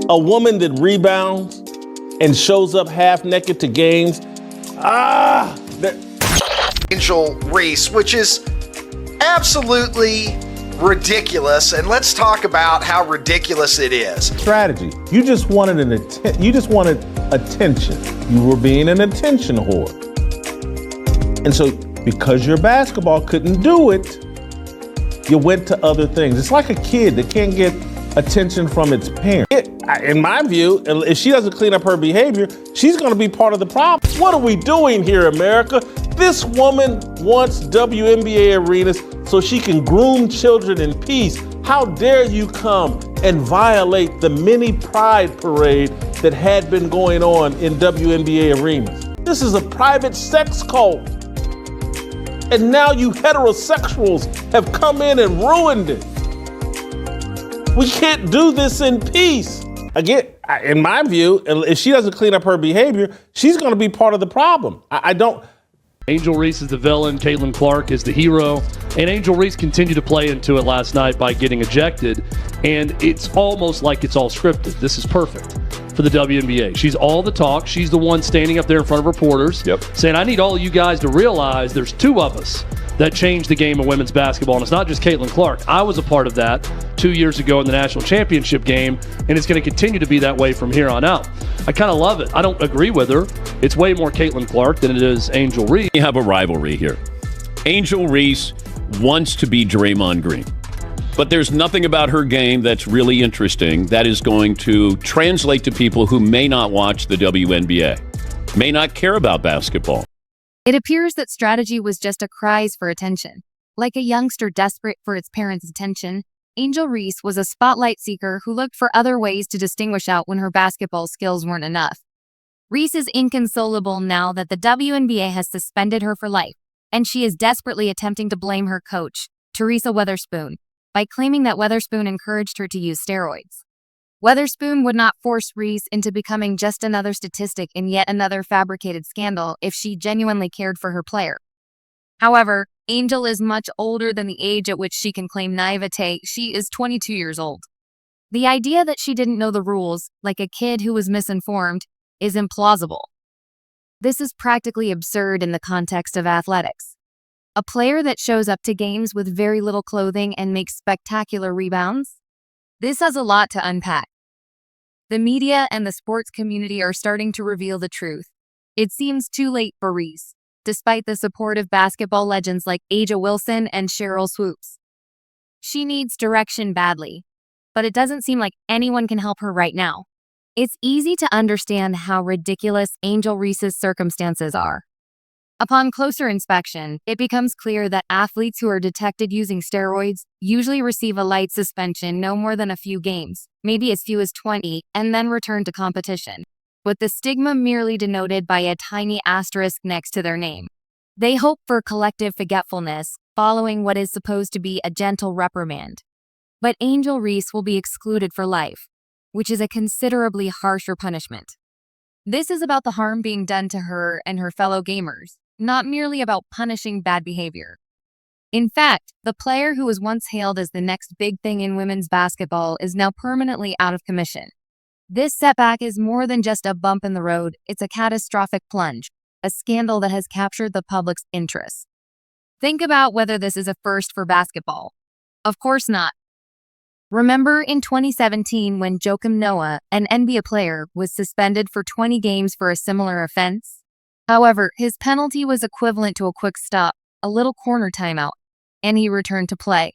A woman that rebounds and shows up half naked to games. Angel Reese, which is absolutely ridiculous, and let's talk about how ridiculous it is. Strategy. You just wanted attention. You were being an attention whore. And so because your basketball couldn't do it, you went to other things. It's like a kid that can't get attention from its parents. In my view, if she doesn't clean up her behavior, she's going to be part of the problem. What are we doing here, America? This woman wants WNBA arenas so she can groom children in peace. How dare you come and violate the mini pride parade that had been going on in WNBA arenas? This is a private sex cult. And now you heterosexuals have come in and ruined it. We can't do this in peace. Again, in my view, if she doesn't clean up her behavior, she's going to be part of the problem. I don't. Angel Reese is the villain, Caitlin Clark is the hero, and Angel Reese continued to play into it last night by getting ejected, and it's almost like it's all scripted. This is perfect for the WNBA. She's all the talk. She's the one standing up there in front of reporters saying, I need all of you guys to realize there's two of us that changed the game of women's basketball, and it's not just Caitlin Clark. I was a part of that 2 years ago in the national championship game, and it's going to continue to be that way from here on out. I kind of love it. I don't agree with her. It's way more Caitlin Clark than it is Angel Reese. You have a rivalry here. Angel Reese wants to be Draymond Green, but there's nothing about her game that's really interesting that is going to translate to people who may not watch the WNBA, may not care about basketball. It appears that strategy was just a cries for attention. Like a youngster desperate for its parents' attention, Angel Reese was a spotlight seeker who looked for other ways to distinguish out when her basketball skills weren't enough. Reese is inconsolable now that the WNBA has suspended her for life, and she is desperately attempting to blame her coach, Teresa Weatherspoon, by claiming that Weatherspoon encouraged her to use steroids. Weatherspoon would not force Reese into becoming just another statistic in yet another fabricated scandal if she genuinely cared for her player. However, Angel is much older than the age at which she can claim naivete. She is 22 years old. The idea that she didn't know the rules, like a kid who was misinformed, is implausible. This is practically absurd in the context of athletics. A player that shows up to games with very little clothing and makes spectacular rebounds? This has a lot to unpack. The media and the sports community are starting to reveal the truth. It seems too late for Reese, despite the support of basketball legends like Aja Wilson and Cheryl Swoops. She needs direction badly, but it doesn't seem like anyone can help her right now. It's easy to understand how ridiculous Angel Reese's circumstances are. Upon closer inspection, it becomes clear that athletes who are detected using steroids usually receive a light suspension no more than a few games, maybe as few as 20, and then return to competition, with the stigma merely denoted by a tiny asterisk next to their name. They hope for collective forgetfulness, following what is supposed to be a gentle reprimand. But Angel Reese will be excluded for life, which is a considerably harsher punishment. This is about the harm being done to her and her fellow gamers, not merely about punishing bad behavior. In fact, the player who was once hailed as the next big thing in women's basketball is now permanently out of commission. This setback is more than just a bump in the road, it's a catastrophic plunge, a scandal that has captured the public's interest. Think about whether this is a first for basketball. Of course not. Remember in 2017 when Joakim Noah, an NBA player, was suspended for 20 games for a similar offense? However, his penalty was equivalent to a quick stop, a little corner timeout, and he returned to play.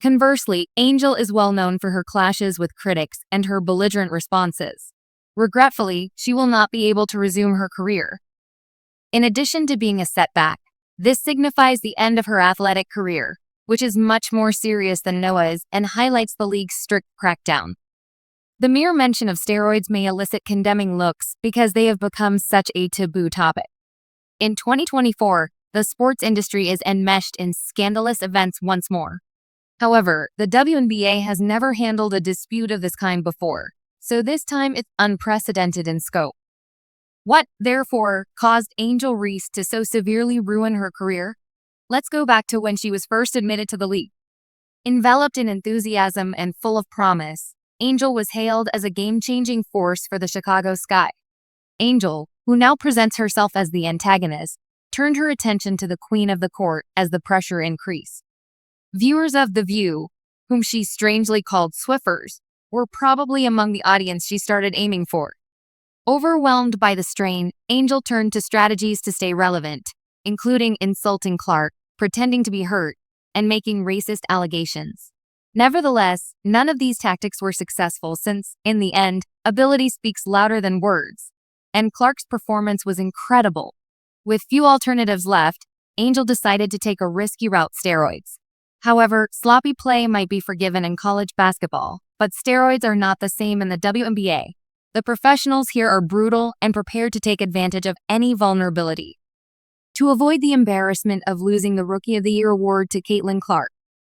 Conversely, Angel is well known for her clashes with critics and her belligerent responses. Regretfully, she will not be able to resume her career. In addition to being a setback, this signifies the end of her athletic career, which is much more serious than Noah's and highlights the league's strict crackdown. The mere mention of steroids may elicit condemning looks because they have become such a taboo topic. In 2024, the sports industry is enmeshed in scandalous events once more. However, the WNBA has never handled a dispute of this kind before, so this time it's unprecedented in scope. What, therefore, caused Angel Reese to so severely ruin her career? Let's go back to when she was first admitted to the league. Enveloped in enthusiasm and full of promise, Angel was hailed as a game-changing force for the Chicago Sky. Angel, who now presents herself as the antagonist, turned her attention to the queen of the court as the pressure increased. Viewers of The View, whom she strangely called Swiffers, were probably among the audience she started aiming for. Overwhelmed by the strain, Angel turned to strategies to stay relevant, including insulting Clark, pretending to be hurt, and making racist allegations. Nevertheless, none of these tactics were successful since, in the end, ability speaks louder than words, and Clark's performance was incredible. With few alternatives left, Angel decided to take a risky route: steroids. However, sloppy play might be forgiven in college basketball, but steroids are not the same in the WNBA. The professionals here are brutal and prepared to take advantage of any vulnerability. To avoid the embarrassment of losing the Rookie of the Year award to Caitlin Clark,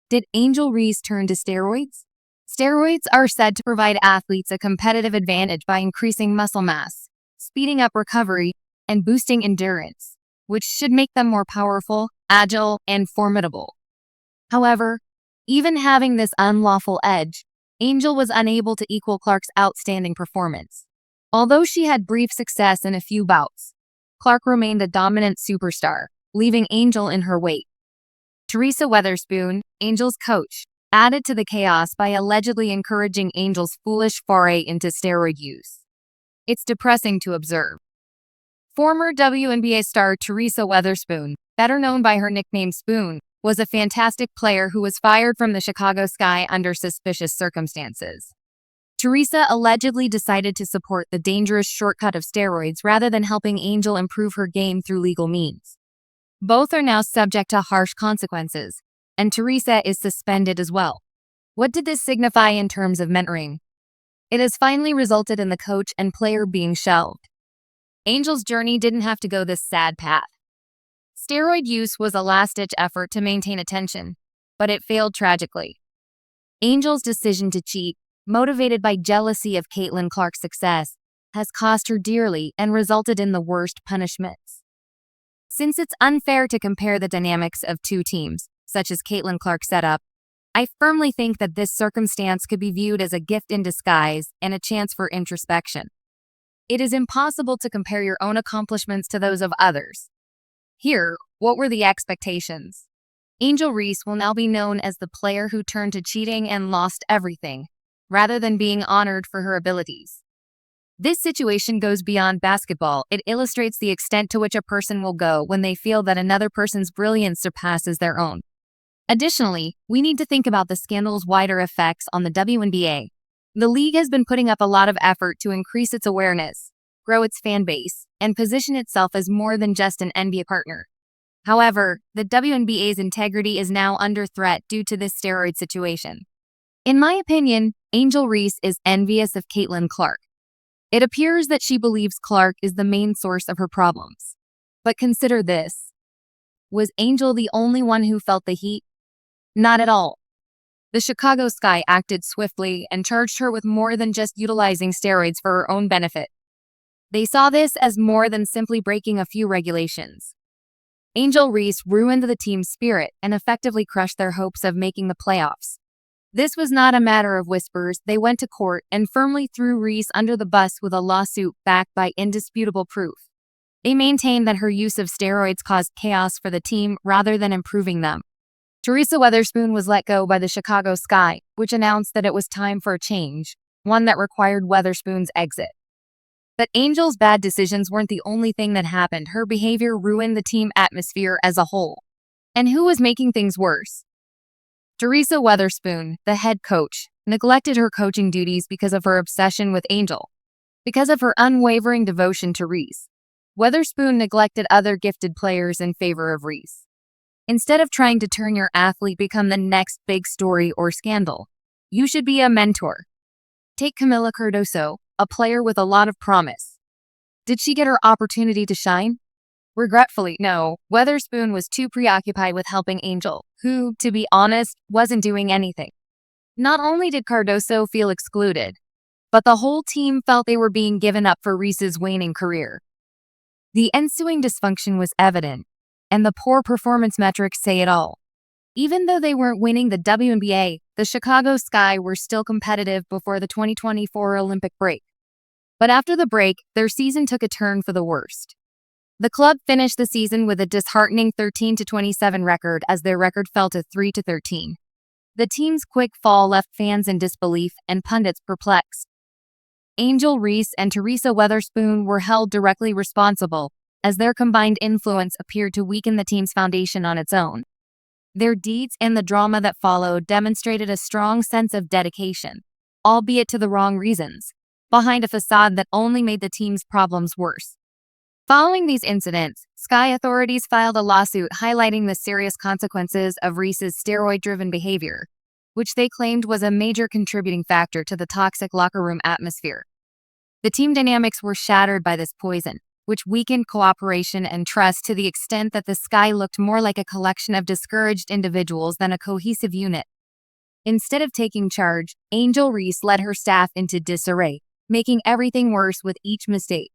did Angel Reese turn to steroids? Steroids are said to provide athletes a competitive advantage by increasing muscle mass, speeding up recovery, and boosting endurance, which should make them more powerful, agile, and formidable. However, even having this unlawful edge, Angel was unable to equal Clark's outstanding performance. Although she had brief success in a few bouts, Clark remained a dominant superstar, leaving Angel in her wake. Teresa Weatherspoon, Angel's coach, added to the chaos by allegedly encouraging Angel's foolish foray into steroid use. It's depressing to observe. Former WNBA star Teresa Weatherspoon, better known by her nickname Spoon, was a fantastic player who was fired from the Chicago Sky under suspicious circumstances. Teresa allegedly decided to support the dangerous shortcut of steroids rather than helping Angel improve her game through legal means. Both are now subject to harsh consequences, and Teresa is suspended as well. What did this signify in terms of mentoring? It has finally resulted in the coach and player being shelved. Angel's journey didn't have to go this sad path. Steroid use was a last-ditch effort to maintain attention, but it failed tragically. Angel's decision to cheat, motivated by jealousy of Caitlin Clark's success, has cost her dearly and resulted in the worst punishments. Since it's unfair to compare the dynamics of two teams, such as Caitlin Clark's setup, I firmly think that this circumstance could be viewed as a gift in disguise and a chance for introspection. It is impossible to compare your own accomplishments to those of others. Here, what were the expectations? Angel Reese will now be known as the player who turned to cheating and lost everything, rather than being honored for her abilities. This situation goes beyond basketball. It illustrates the extent to which a person will go when they feel that another person's brilliance surpasses their own. Additionally, we need to think about the scandal's wider effects on the WNBA. The league has been putting up a lot of effort to increase its awareness, grow its fan base, and position itself as more than just an NBA partner. However, the WNBA's integrity is now under threat due to this steroid situation. In my opinion, Angel Reese is envious of Caitlin Clark. It appears that she believes Clark is the main source of her problems. But consider this. Was Angel the only one who felt the heat? Not at all. The Chicago Sky acted swiftly and charged her with more than just utilizing steroids for her own benefit. They saw this as more than simply breaking a few regulations. Angel Reese ruined the team's spirit and effectively crushed their hopes of making the playoffs. This was not a matter of whispers. They went to court and firmly threw Reese under the bus with a lawsuit backed by indisputable proof. They maintained that her use of steroids caused chaos for the team rather than improving them. Teresa Weatherspoon was let go by the Chicago Sky, which announced that it was time for a change, one that required Weatherspoon's exit. But Angel's bad decisions weren't the only thing that happened. Her behavior ruined the team atmosphere as a whole. And who was making things worse? Teresa Weatherspoon, the head coach, neglected her coaching duties because of her obsession with Angel. Because of her unwavering devotion to Reese, Weatherspoon neglected other gifted players in favor of Reese. Instead of trying to turn your athlete become the next big story or scandal, you should be a mentor. Take Camila Cardoso, a player with a lot of promise. Did she get her opportunity to shine? Regretfully, no. Weatherspoon was too preoccupied with helping Angel, who, to be honest, wasn't doing anything. Not only did Cardoso feel excluded, but the whole team felt they were being given up for Reese's waning career. The ensuing dysfunction was evident, and the poor performance metrics say it all. Even though they weren't winning the WNBA, the Chicago Sky were still competitive before the 2024 Olympic break. But after the break, their season took a turn for the worst. The club finished the season with a disheartening 13-27 record as their record fell to 3-13. The team's quick fall left fans in disbelief and pundits perplexed. Angel Reese and Teresa Weatherspoon were held directly responsible, as their combined influence appeared to weaken the team's foundation on its own. Their deeds and the drama that followed demonstrated a strong sense of dedication, albeit to the wrong reasons, behind a facade that only made the team's problems worse. Following these incidents, Sky authorities filed a lawsuit highlighting the serious consequences of Reese's steroid-driven behavior, which they claimed was a major contributing factor to the toxic locker room atmosphere. The team dynamics were shattered by this poison, which weakened cooperation and trust to the extent that the Sky looked more like a collection of discouraged individuals than a cohesive unit. Instead of taking charge, Angel Reese led her staff into disarray, making everything worse with each mistake.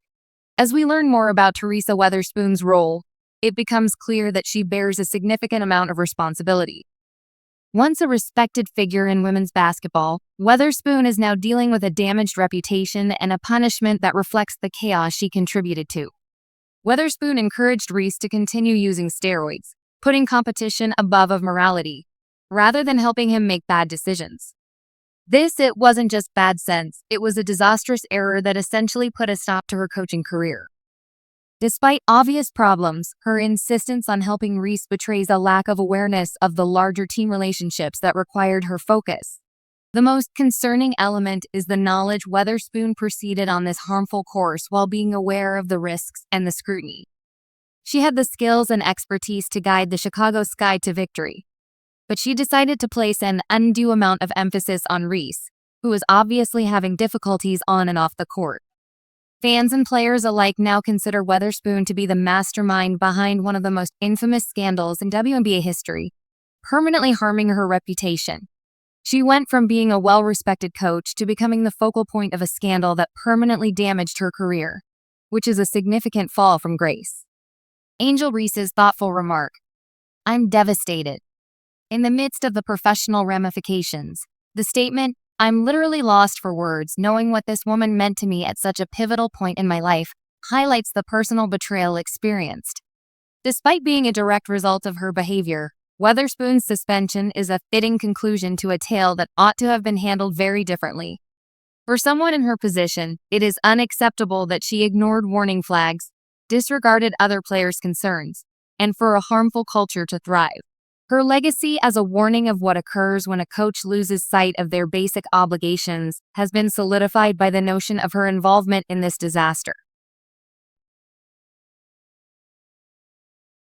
As we learn more about Teresa Weatherspoon's role, it becomes clear that she bears a significant amount of responsibility. Once a respected figure in women's basketball, Weatherspoon is now dealing with a damaged reputation and a punishment that reflects the chaos she contributed to. Weatherspoon encouraged Reese to continue using steroids, putting competition above of morality, rather than helping him make bad decisions. It wasn't just bad sense, it was a disastrous error that essentially put a stop to her coaching career. Despite obvious problems, her insistence on helping Reese betrays a lack of awareness of the larger team relationships that required her focus. The most concerning element is the knowledge Weatherspoon proceeded on this harmful course while being aware of the risks and the scrutiny. She had the skills and expertise to guide the Chicago Sky to victory, but she decided to place an undue amount of emphasis on Reese, who was obviously having difficulties on and off the court. Fans and players alike now consider Weatherspoon to be the mastermind behind one of the most infamous scandals in WNBA history, permanently harming her reputation. She went from being a well-respected coach to becoming the focal point of a scandal that permanently damaged her career, which is a significant fall from grace. Angel Reese's thoughtful remark, "I'm devastated." In the midst of the professional ramifications, the statement, "I'm literally lost for words knowing what this woman meant to me at such a pivotal point in my life," highlights the personal betrayal experienced. Despite being a direct result of her behavior, Weatherspoon's suspension is a fitting conclusion to a tale that ought to have been handled very differently. For someone in her position, it is unacceptable that she ignored warning flags, disregarded other players' concerns, and for a harmful culture to thrive. Her legacy as a warning of what occurs when a coach loses sight of their basic obligations has been solidified by the notion of her involvement in this disaster.